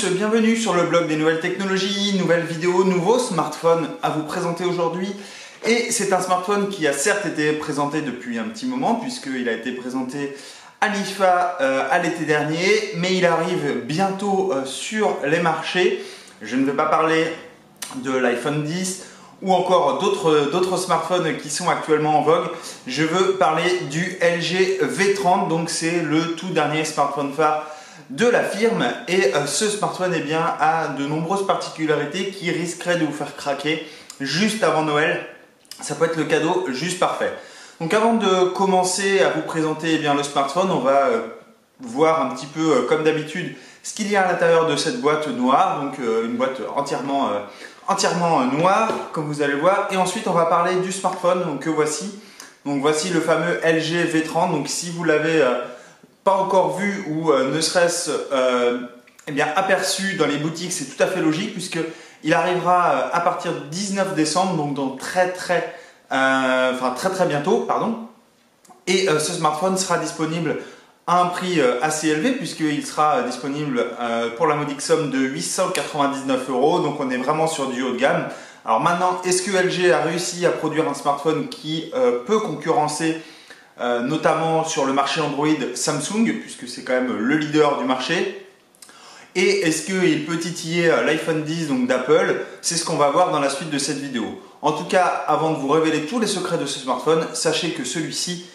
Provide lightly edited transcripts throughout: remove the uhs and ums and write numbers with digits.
tous, bienvenue sur le blog des nouvelles technologies, nouvelles vidéos, nouveaux smartphones à vous présenter aujourd'hui. Et c'est un smartphone qui a certes été présenté depuis un petit moment puisqu'il a été présenté à l'IFA à l'été dernier, mais il arrive bientôt sur les marchés. Je ne vais pas parler de l'iPhone 10 ou encore d'autres smartphones qui sont actuellement en vogue. Je veux parler du LG V30, donc c'est le tout dernier smartphone phare de la firme, et ce smartphone a de nombreuses particularités qui risqueraient de vous faire craquer juste avant Noël. Ça peut être le cadeau juste parfait. Donc avant de commencer à vous présenter le smartphone, on va voir un petit peu comme d'habitude ce qu'il y a à l'intérieur de cette boîte noire, donc une boîte entièrement noire comme vous allez le voir, et ensuite on va parler du smartphone que voici. Donc voici le fameux LG V30. Donc si vous l'avez pas encore vu ou ne serait-ce aperçu dans les boutiques, c'est tout à fait logique puisque il arrivera à partir du 19 décembre, donc dans très bientôt, pardon. Et ce smartphone sera disponible à un prix assez élevé puisqu'il sera disponible pour la modique somme de 899 €. Donc on est vraiment sur du haut de gamme. Alors maintenant, est-ce que LG a réussi à produire un smartphone qui peut concurrencer notamment sur le marché Android Samsung, puisque c'est quand même le leader du marché? Et est-ce qu'il peut titiller l'iPhone 10 donc d'Apple? C'est ce qu'on va voir dans la suite de cette vidéo. En tout cas, avant de vous révéler tous les secrets de ce smartphone, sachez que celui-ci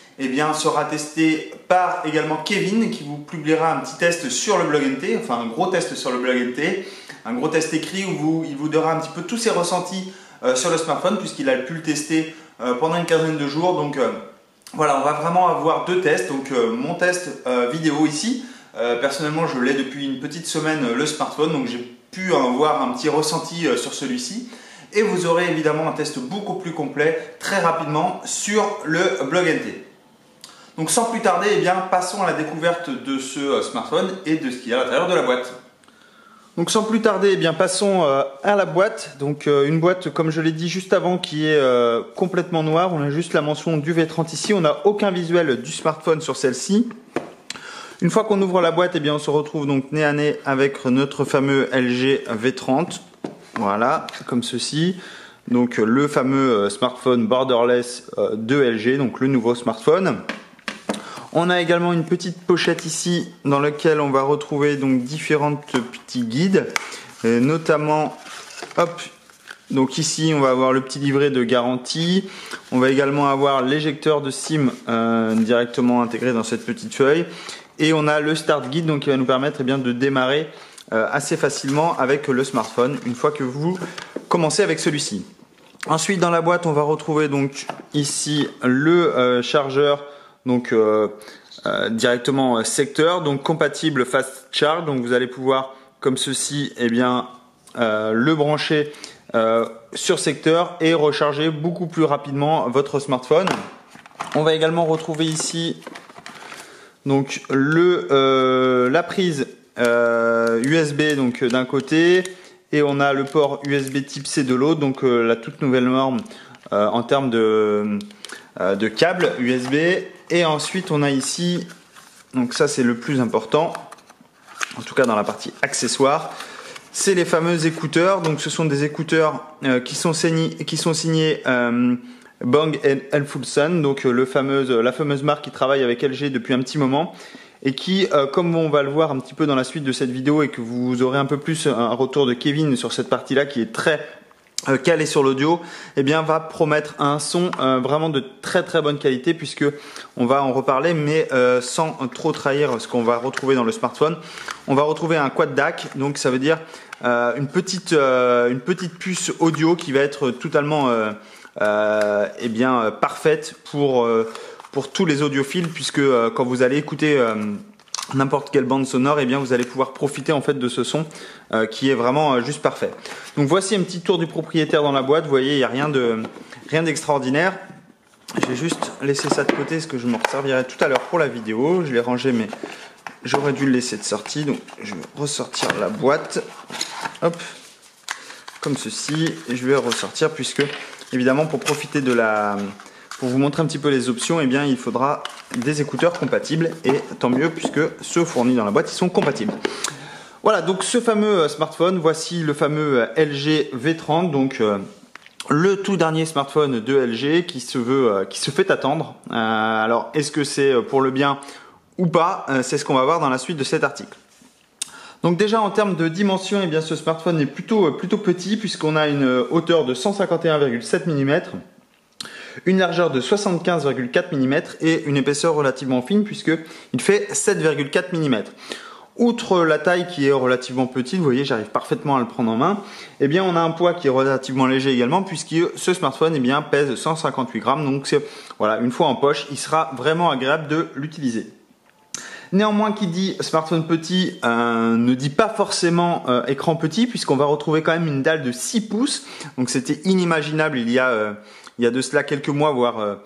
sera testé par également Kevin, qui vous publiera un petit test sur le blog NT, enfin un gros test sur le blog NT, un gros test écrit où il vous donnera un petit peu tous ses ressentis sur le smartphone, puisqu'il a pu le tester pendant une quinzaine de jours. Donc voilà, on va vraiment avoir deux tests. Donc mon test vidéo ici, personnellement je l'ai depuis une petite semaine le smartphone, donc j'ai pu avoir un petit ressenti sur celui-ci. Et vous aurez évidemment un test beaucoup plus complet très rapidement sur le blog NT. Donc sans plus tarder, passons à la découverte de ce smartphone et de ce qu'il y a à l'intérieur de la boîte. Donc sans plus tarder, passons à la boîte. Donc une boîte, comme je l'ai dit juste avant, qui est complètement noire. On a juste la mention du V30 ici. On n'a aucun visuel du smartphone sur celle-ci. Une fois qu'on ouvre la boîte, on se retrouve donc nez à nez avec notre fameux LG V30. Voilà, comme ceci. Donc le fameux smartphone borderless de LG, donc le nouveau smartphone. On a également une petite pochette ici dans laquelle on va retrouver donc différents petits guides, notamment, donc ici on va avoir le petit livret de garantie. On va également avoir l'éjecteur de SIM directement intégré dans cette petite feuille, et on a le start guide, donc qui va nous permettre de démarrer assez facilement avec le smartphone une fois que vous commencez avec celui-ci. Ensuite dans la boîte on va retrouver donc ici le chargeur, donc directement secteur, donc compatible fast charge. Donc vous allez pouvoir comme ceci le brancher sur secteur et recharger beaucoup plus rapidement votre smartphone. On va également retrouver ici donc la prise USB donc d'un côté, et on a le port USB type C de l'autre, donc la toute nouvelle norme en termes de câble USB. Et ensuite on a ici, donc ça c'est le plus important, en tout cas dans la partie accessoires, c'est les fameux écouteurs. Donc ce sont des écouteurs qui sont signés Bang & Olufsen, donc la fameuse marque qui travaille avec LG depuis un petit moment, et qui, comme on va le voir un petit peu dans la suite de cette vidéo, et que vous aurez un peu plus un retour de Kevin sur cette partie-là qui est très calé sur l'audio, va promettre un son vraiment de très bonne qualité, puisque on va en reparler, mais sans trop trahir ce qu'on va retrouver dans le smartphone. On va retrouver un quad DAC, donc ça veut dire une petite puce audio qui va être totalement parfaite pour tous les audiophiles, puisque quand vous allez écouter n'importe quelle bande sonore, vous allez pouvoir profiter en fait de ce son qui est vraiment juste parfait. Donc voici un petit tour du propriétaire dans la boîte. Vous voyez, il n'y a rien d'extraordinaire. Je vais juste laisser ça de côté parce que je m'en servirai tout à l'heure pour la vidéo. Je l'ai rangé, mais j'aurais dû le laisser de sortie. Donc je vais ressortir la boîte, comme ceci, et je vais ressortir, puisque évidemment pour profiter pour vous montrer un petit peu les options, il faudra des écouteurs compatibles, et tant mieux puisque ceux fournis dans la boîte ils sont compatibles. Voilà, donc ce fameux smartphone, voici le fameux LG V30, donc le tout dernier smartphone de LG qui se fait attendre. Alors, est-ce que c'est pour le bien ou pas? C'est ce qu'on va voir dans la suite de cet article. Donc déjà en termes de dimension, eh bien ce smartphone est plutôt petit puisqu'on a une hauteur de 151,7 mm, une largeur de 75,4 mm et une épaisseur relativement fine puisqu'il fait 7,4 mm. Outre la taille qui est relativement petite, vous voyez, j'arrive parfaitement à le prendre en main, eh bien on a un poids qui est relativement léger également puisque ce smartphone eh bien, pèse 158 grammes. Donc voilà, une fois en poche, il sera vraiment agréable de l'utiliser. Néanmoins, qui dit smartphone petit ne dit pas forcément écran petit puisqu'on va retrouver quand même une dalle de 6 pouces. Donc c'était inimaginable il y a de cela quelques mois, voire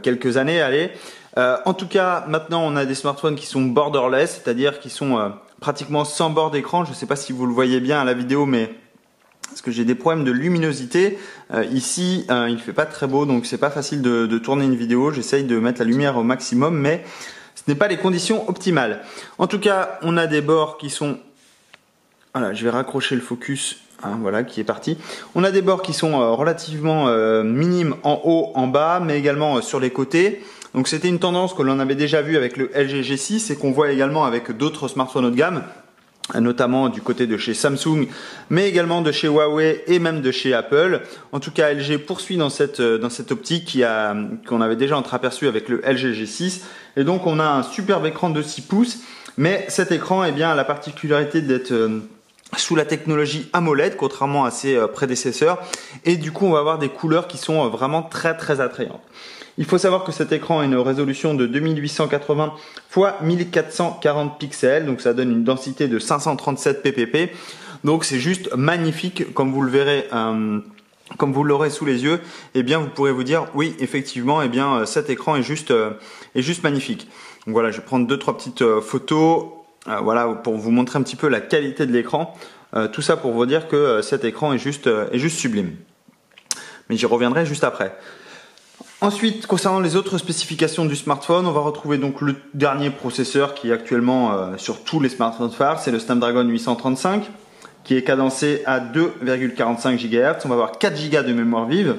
quelques années, allez. En tout cas, maintenant, on a des smartphones qui sont borderless, c'est-à-dire qui sont pratiquement sans bord d'écran. Je ne sais pas si vous le voyez bien à la vidéo, mais parce que j'ai des problèmes de luminosité. Ici, il fait pas très beau, donc c'est pas facile de tourner une vidéo. J'essaye de mettre la lumière au maximum, mais ce n'est pas les conditions optimales. En tout cas, on a des bords qui sont... Voilà, je vais raccrocher le focus. Hein, voilà, qui est parti. On a des bords qui sont relativement minimes en haut, en bas, mais également sur les côtés. Donc c'était une tendance que l'on avait déjà vue avec le LG G6 et qu'on voit également avec d'autres smartphones haut de gamme, notamment du côté de chez Samsung, mais également de chez Huawei et même de chez Apple. En tout cas, LG poursuit dans cette optique qu'on avait déjà entreaperçu avec le LG G6. Et donc on a un superbe écran de 6 pouces, mais cet écran eh bien, a la particularité d'être sous la technologie AMOLED, contrairement à ses prédécesseurs, et du coup on va avoir des couleurs qui sont vraiment très attrayantes. Il faut savoir que cet écran a une résolution de 2880 x 1440 pixels, donc ça donne une densité de 537 ppp, donc c'est juste magnifique, comme vous le verrez, comme vous l'aurez sous les yeux, eh bien vous pourrez vous dire oui effectivement, eh bien cet écran est juste magnifique. Donc voilà, je vais prendre 2-3 petites photos. Voilà, pour vous montrer un petit peu la qualité de l'écran. Tout ça pour vous dire que cet écran est juste sublime. Mais j'y reviendrai juste après. Ensuite, concernant les autres spécifications du smartphone, on va retrouver donc le dernier processeur qui est actuellement sur tous les smartphones phares, c'est le Snapdragon 835, qui est cadencé à 2,45 GHz. On va avoir 4 Go de mémoire vive.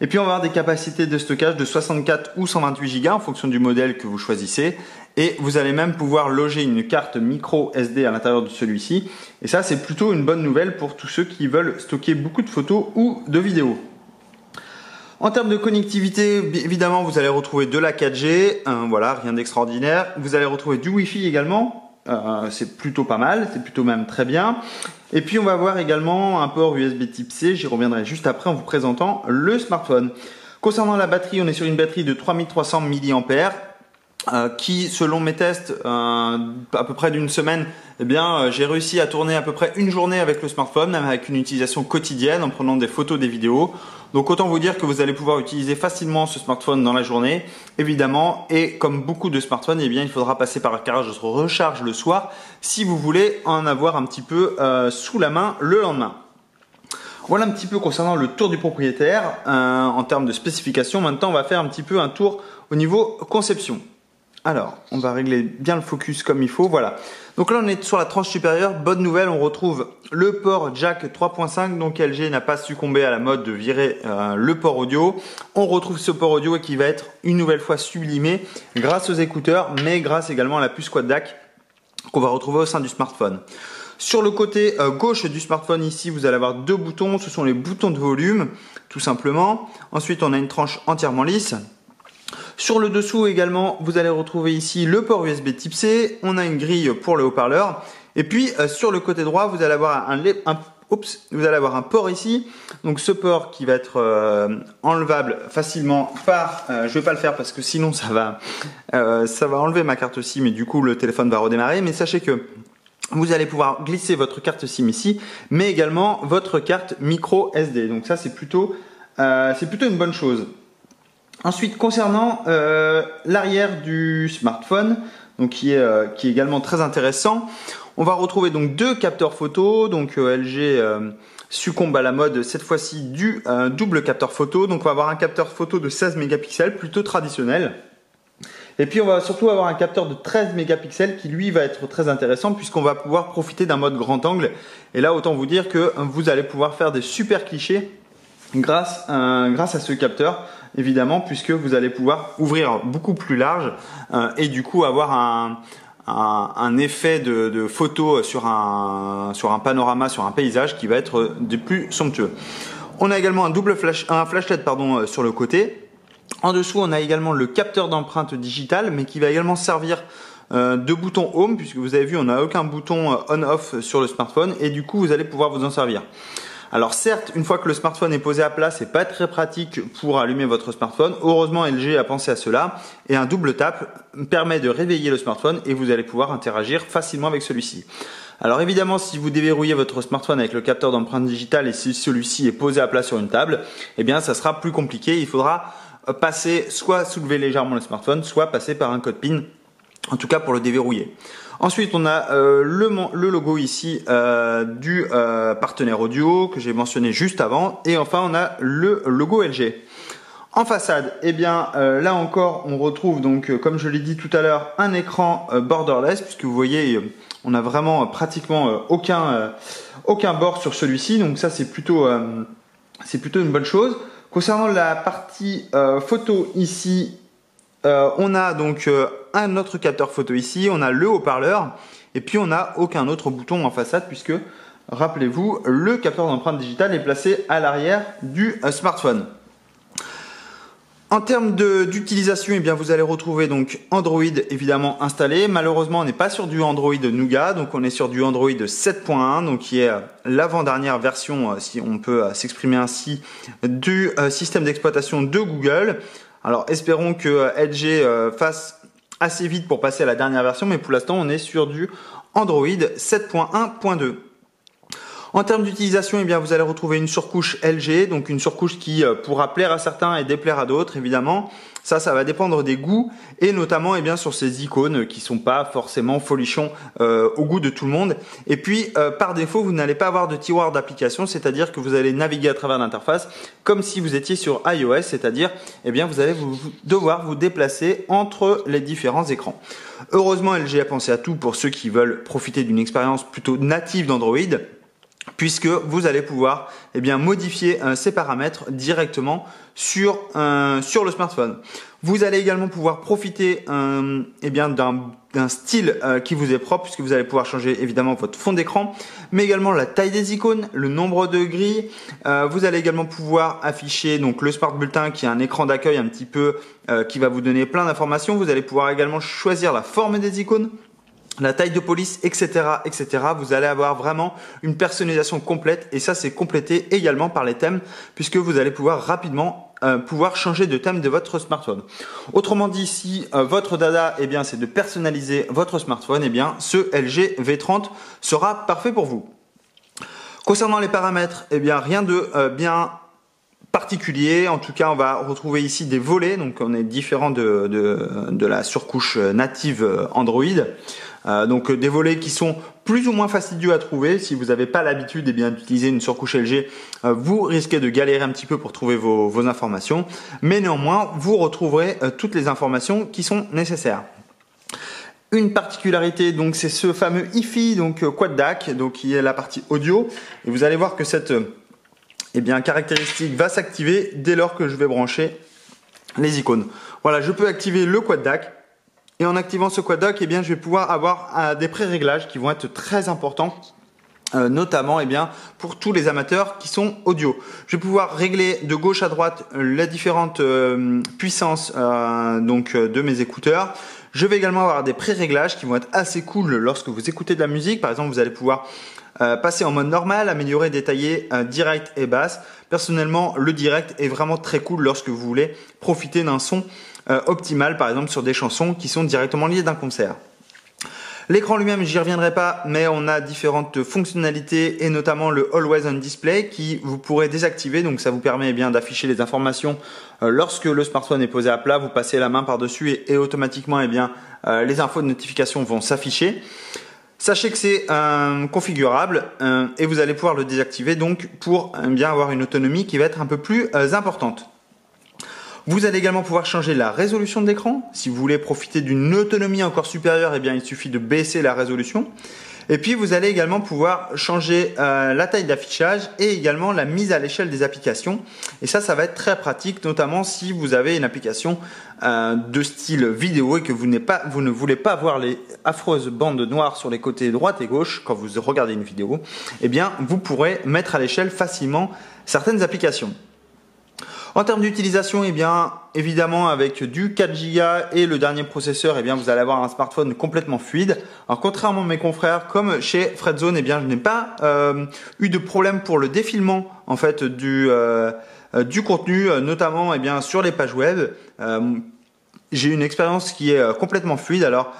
Et puis on va avoir des capacités de stockage de 64 ou 128 Go en fonction du modèle que vous choisissez. Et vous allez même pouvoir loger une carte micro SD à l'intérieur de celui-ci. Et ça, c'est plutôt une bonne nouvelle pour tous ceux qui veulent stocker beaucoup de photos ou de vidéos. En termes de connectivité, évidemment, vous allez retrouver de la 4G. Voilà, rien d'extraordinaire. Vous allez retrouver du Wi-Fi également. C'est plutôt pas mal, c'est plutôt même très bien. Et puis on va avoir également un port USB Type C, j'y reviendrai juste après en vous présentant le smartphone. Concernant la batterie, on est sur une batterie de 3300 mAh qui, selon mes tests, à peu près d'une semaine, eh bien, j'ai réussi à tourner à peu près une journée avec le smartphone, même avec une utilisation quotidienne en prenant des photos, des vidéos. Donc autant vous dire que vous allez pouvoir utiliser facilement ce smartphone dans la journée, évidemment, et comme beaucoup de smartphones, eh bien, il faudra passer par la case de recharge le soir si vous voulez en avoir un petit peu sous la main le lendemain. Voilà un petit peu concernant le tour du propriétaire en termes de spécifications. Maintenant, on va faire un petit peu un tour au niveau conception. Alors, on va régler bien le focus comme il faut, voilà. Donc là, on est sur la tranche supérieure. Bonne nouvelle, on retrouve le port jack 3.5. Donc LG n'a pas succombé à la mode de virer le port audio. On retrouve ce port audio qui va être une nouvelle fois sublimé grâce aux écouteurs, mais grâce également à la puce quad DAC qu'on va retrouver au sein du smartphone. Sur le côté gauche du smartphone ici, vous allez avoir deux boutons. Ce sont les boutons de volume, tout simplement. Ensuite, on a une tranche entièrement lisse. Sur le dessous également, vous allez retrouver ici le port USB Type C. On a une grille pour le haut-parleur. Et puis, sur le côté droit, vous allez avoir un port ici. Donc, ce port qui va être enlevable facilement par... je vais pas le faire parce que sinon, ça va enlever ma carte SIM et du coup, le téléphone va redémarrer. Mais sachez que vous allez pouvoir glisser votre carte SIM ici, mais également votre carte micro SD. Donc ça, c'est plutôt une bonne chose. Ensuite, concernant l'arrière du smartphone, donc qui est également très intéressant, on va retrouver donc deux capteurs photo. Donc LG succombe à la mode cette fois-ci du double capteur photo. Donc on va avoir un capteur photo de 16 mégapixels, plutôt traditionnel. Et puis on va surtout avoir un capteur de 13 mégapixels qui lui va être très intéressant puisqu'on va pouvoir profiter d'un mode grand angle. Et là autant vous dire que vous allez pouvoir faire des super clichés grâce à ce capteur, évidemment, puisque vous allez pouvoir ouvrir beaucoup plus large et du coup avoir un effet de photo sur un panorama, sur un paysage qui va être des plus somptueux. On a également un flashlight sur le côté. En dessous, on a également le capteur d'empreinte digitale, mais qui va également servir de bouton home, puisque vous avez vu, on n'a aucun bouton on-off sur le smartphone, et du coup, vous allez pouvoir vous en servir. Alors certes, une fois que le smartphone est posé à plat, c'est pas très pratique pour allumer votre smartphone. Heureusement, LG a pensé à cela, et un double tap permet de réveiller le smartphone, et vous allez pouvoir interagir facilement avec celui-ci. Alors évidemment, si vous déverrouillez votre smartphone avec le capteur d'empreinte digitale et si celui-ci est posé à plat sur une table, eh bien ça sera plus compliqué. Il faudra passer, soit soulever légèrement le smartphone, soit passer par un code PIN, en tout cas pour le déverrouiller. Ensuite, on a le logo ici du partenaire audio que j'ai mentionné juste avant. Et enfin, on a le logo LG. En façade, eh bien là encore, on retrouve donc, comme je l'ai dit tout à l'heure, un écran borderless, puisque vous voyez, on a vraiment pratiquement aucun bord sur celui-ci. Donc ça, c'est plutôt une bonne chose. Concernant la partie photo ici, on a donc un autre capteur photo ici, on a le haut-parleur et puis on n'a aucun autre bouton en façade puisque, rappelez-vous, le capteur d'empreinte digitale est placé à l'arrière du smartphone. En termes d'utilisation, eh bien vous allez retrouver donc Android évidemment installé. Malheureusement, on n'est pas sur du Android Nougat, donc on est sur du Android 7.1, donc qui est l'avant-dernière version, si on peut s'exprimer ainsi, du système d'exploitation de Google. Alors espérons que LG fasse assez vite pour passer à la dernière version, mais pour l'instant on est sur du Android 7.1.2. En termes d'utilisation, eh bien, vous allez retrouver une surcouche LG, donc une surcouche qui pourra plaire à certains et déplaire à d'autres, évidemment. Ça va dépendre des goûts et notamment, eh bien, sur ces icônes qui sont pas forcément folichons au goût de tout le monde. Et puis, par défaut, vous n'allez pas avoir de tiroir d'application, c'est-à-dire que vous allez naviguer à travers l'interface comme si vous étiez sur iOS, c'est-à-dire, eh bien, vous allez devoir vous déplacer entre les différents écrans. Heureusement, LG a pensé à tout pour ceux qui veulent profiter d'une expérience plutôt native d'Android, puisque vous allez pouvoir modifier ces paramètres directement sur le smartphone. Vous allez également pouvoir profiter d'un style qui vous est propre, puisque vous allez pouvoir changer évidemment votre fond d'écran, mais également la taille des icônes, le nombre de grilles. Vous allez également pouvoir afficher donc le Smart Bulletin qui est un écran d'accueil un petit peu qui va vous donner plein d'informations. Vous allez pouvoir également choisir la forme des icônes, la taille de police, etc., etc. Vous allez avoir vraiment une personnalisation complète et ça c'est complété également par les thèmes puisque vous allez pouvoir rapidement changer de thème de votre smartphone. Autrement dit, si votre dada c'est de personnaliser votre smartphone, ce LG V30 sera parfait pour vous. Concernant les paramètres, rien de bien particulier. En tout cas, on va retrouver ici des volets, donc on est différent de la surcouche native Android. Donc des volets qui sont plus ou moins fastidieux à trouver. Si vous n'avez pas l'habitude d'utiliser une surcouche LG, vous risquez de galérer un petit peu pour trouver vos informations. Mais néanmoins, vous retrouverez toutes les informations qui sont nécessaires. Une particularité, donc, c'est ce fameux Hi-Fi, donc Quad DAC, donc qui est la partie audio. Et vous allez voir que cette caractéristique va s'activer dès lors que je vais brancher les icônes. Voilà, je peux activer le Quad DAC. Et en activant ce Quad DAC, je vais pouvoir avoir des pré-réglages qui vont être très importants, notamment pour tous les amateurs qui sont audio. Je vais pouvoir régler de gauche à droite les différentes puissances de mes écouteurs. Je vais également avoir des pré-réglages qui vont être assez cool lorsque vous écoutez de la musique. Par exemple, vous allez pouvoir passer en mode normal, améliorer, détailler, direct et basse. Personnellement, le direct est vraiment très cool lorsque vous voulez profiter d'un son optimal, par exemple sur des chansons qui sont directement liées d'un concert. L'écran lui-même, j'y reviendrai pas, mais on a différentes fonctionnalités et notamment le Always On Display qui vous pourrez désactiver. Donc ça vous permet d'afficher les informations lorsque le smartphone est posé à plat. Vous passez la main par-dessus et automatiquement les infos de notification vont s'afficher. Sachez que c'est configurable et vous allez pouvoir le désactiver donc pour avoir une autonomie qui va être un peu plus importante. Vous allez également pouvoir changer la résolution de l'écran. Si vous voulez profiter d'une autonomie encore supérieure, eh bien, il suffit de baisser la résolution. Et puis vous allez également pouvoir changer la taille d'affichage et également la mise à l'échelle des applications. Et ça va être très pratique, notamment si vous avez une application de style vidéo et que vous ne voulez pas voir les affreuses bandes noires sur les côtés droite et gauche quand vous regardez une vidéo. Eh bien, vous pourrez mettre à l'échelle facilement certaines applications. En termes d'utilisation, eh bien, évidemment, avec du 4 Go et le dernier processeur, eh bien, vous allez avoir un smartphone complètement fluide. Alors, contrairement à mes confrères, comme chez Fredzone, eh bien, je n'ai pas eu de problème pour le défilement en fait du contenu, notamment eh bien, sur les pages web. J'ai une expérience qui est complètement fluide. Alors,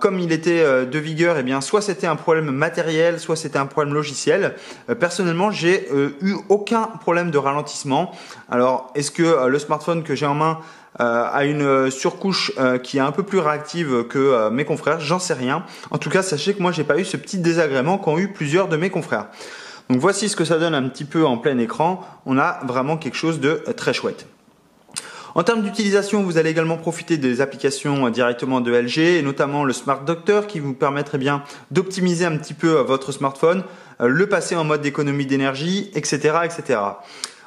comme il était de vigueur, eh bien, soit c'était un problème matériel, soit c'était un problème logiciel. Personnellement, j'ai eu aucun problème de ralentissement. Alors, est-ce que le smartphone que j'ai en main a une surcouche qui est un peu plus réactive que mes confrères? J'en sais rien. En tout cas, sachez que moi, j'ai pas eu ce petit désagrément qu'ont eu plusieurs de mes confrères. Donc, voici ce que ça donne un petit peu en plein écran. On a vraiment quelque chose de très chouette. En termes d'utilisation, vous allez également profiter des applications directement de LG et notamment le Smart Doctor qui vous permettrait bien d'optimiser un petit peu votre smartphone, le passer en mode d'économie d'énergie, etc., etc.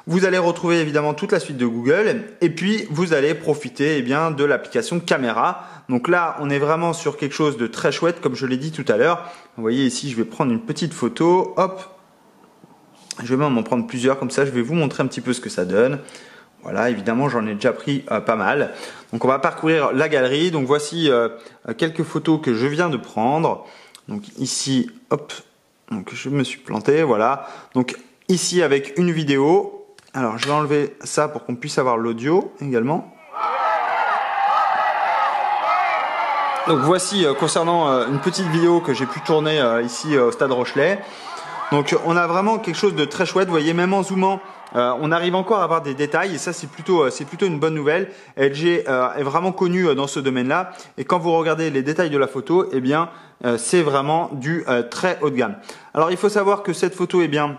Vous allez retrouver évidemment toute la suite de Google et puis vous allez profiter eh bien, de l'application caméra. Donc là, on est vraiment sur quelque chose de très chouette comme je l'ai dit tout à l'heure. Vous voyez ici, je vais prendre une petite photo. Hop, je vais même en prendre plusieurs comme ça. Je vais vous montrer un petit peu ce que ça donne. Voilà, évidemment, j'en ai déjà pris pas mal. Donc, on va parcourir la galerie. Donc, voici quelques photos que je viens de prendre. Donc, ici, hop, donc je me suis planté, voilà. Donc, ici, avec une vidéo. Alors, je vais enlever ça pour qu'on puisse avoir l'audio également. Donc, voici concernant une petite vidéo que j'ai pu tourner ici au Stade Rochelet. Donc, on a vraiment quelque chose de très chouette. Vous voyez, même en zoomant, on arrive encore à avoir des détails et ça c'est plutôt une bonne nouvelle. LG est vraiment connu dans ce domaine-là et quand vous regardez les détails de la photo, eh bien c'est vraiment du très haut de gamme. Alors il faut savoir que cette photo, eh bien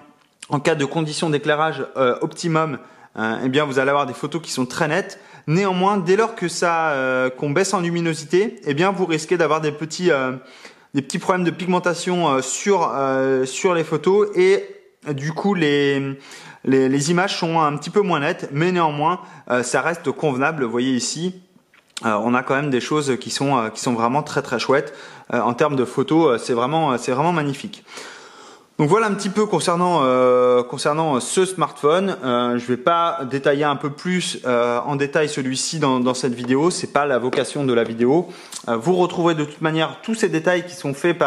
en cas de conditions d'éclairage optimum, eh bien vous allez avoir des photos qui sont très nettes. Néanmoins, dès lors que qu'on baisse en luminosité, eh bien vous risquez d'avoir des petits problèmes de pigmentation sur les photos et du coup les images sont un petit peu moins nettes, mais néanmoins ça reste convenable. Vous voyez ici, on a quand même des choses qui sont vraiment très très chouettes. En termes de photos, c'est vraiment magnifique. Donc voilà un petit peu concernant ce smartphone. Je vais pas détailler un peu plus en détail celui-ci dans cette vidéo. C'est pas la vocation de la vidéo. Vous retrouverez de toute manière tous ces détails qui sont faits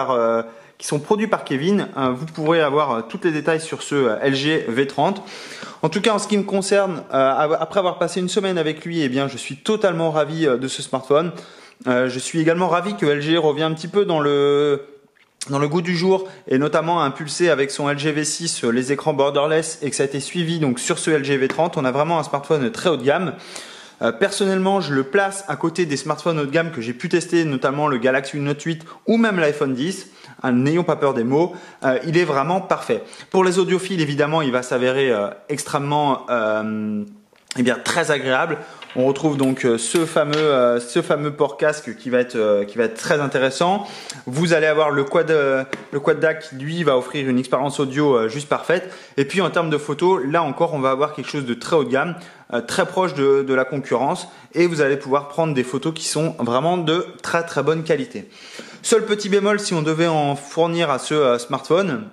qui sont produits par Kevin. Vous pourrez avoir tous les détails sur ce LG V30. En tout cas, en ce qui me concerne, après avoir passé une semaine avec lui, eh bien, je suis totalement ravi de ce smartphone. Je suis également ravi que LG revient un petit peu dans le goût du jour et notamment a impulsé avec son LG V6 les écrans borderless et que ça a été suivi donc sur ce LG V30. On a vraiment un smartphone très haut de gamme. Personnellement, je le place à côté des smartphones haut de gamme que j'ai pu tester, notamment le Galaxy Note 8 ou même l'iPhone 10. N'ayons pas peur des mots, il est vraiment parfait. Pour les audiophiles, évidemment, il va s'avérer extrêmement très agréable. On retrouve donc ce fameux port casque qui va être très intéressant. Vous allez avoir le quad DAC qui lui va offrir une expérience audio juste parfaite. Et puis en termes de photos, là encore on va avoir quelque chose de très haut de gamme, très proche de la concurrence et vous allez pouvoir prendre des photos qui sont vraiment de très très bonne qualité. Seul petit bémol si on devait en fournir à ce smartphone,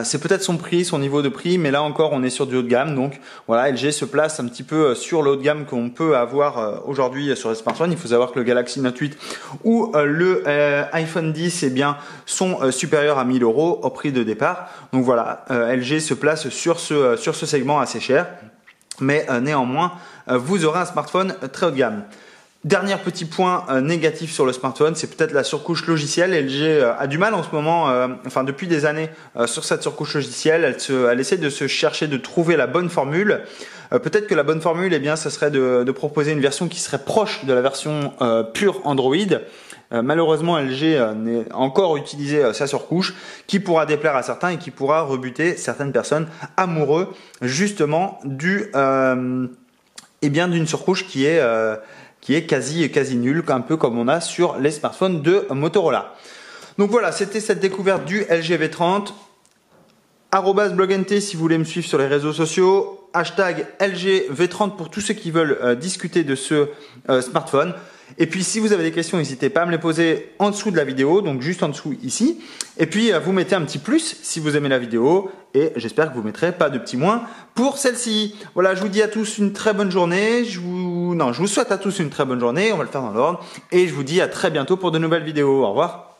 c'est peut-être son prix, son niveau de prix, mais là encore on est sur du haut de gamme, donc voilà, LG se place un petit peu sur le haut de gamme qu'on peut avoir aujourd'hui sur les smartphones. Il faut savoir que le Galaxy Note 8 ou le iPhone 10 eh bien, sont supérieurs à 1000 € au prix de départ. Donc voilà, LG se place sur ce segment assez cher, mais néanmoins vous aurez un smartphone très haut de gamme. Dernier petit point négatif sur le smartphone, c'est peut-être la surcouche logicielle. LG a du mal en ce moment, depuis des années, sur cette surcouche logicielle. Elle essaie de se chercher, de trouver la bonne formule. Peut-être que la bonne formule, eh bien, ça serait de proposer une version qui serait proche de la version pure Android. Malheureusement, LG n'est encore utilisé sa surcouche, qui pourra déplaire à certains et qui pourra rebuter certaines personnes amoureux justement et bien d'une surcouche qui est quasi nulle, un peu comme on a sur les smartphones de Motorola. Donc voilà, c'était cette découverte du LG V30. @blognt si vous voulez me suivre sur les réseaux sociaux. Hashtag LG V30 pour tous ceux qui veulent discuter de ce smartphone. Et puis si vous avez des questions, n'hésitez pas à me les poser en dessous de la vidéo, donc juste en dessous ici. Et puis vous mettez un petit plus si vous aimez la vidéo et j'espère que vous mettrez pas de petits moins pour celle-ci. Voilà, je vous dis à tous une très bonne journée. Je vous souhaite à tous une très bonne journée, on va le faire dans l'ordre. Et je vous dis à très bientôt pour de nouvelles vidéos. Au revoir.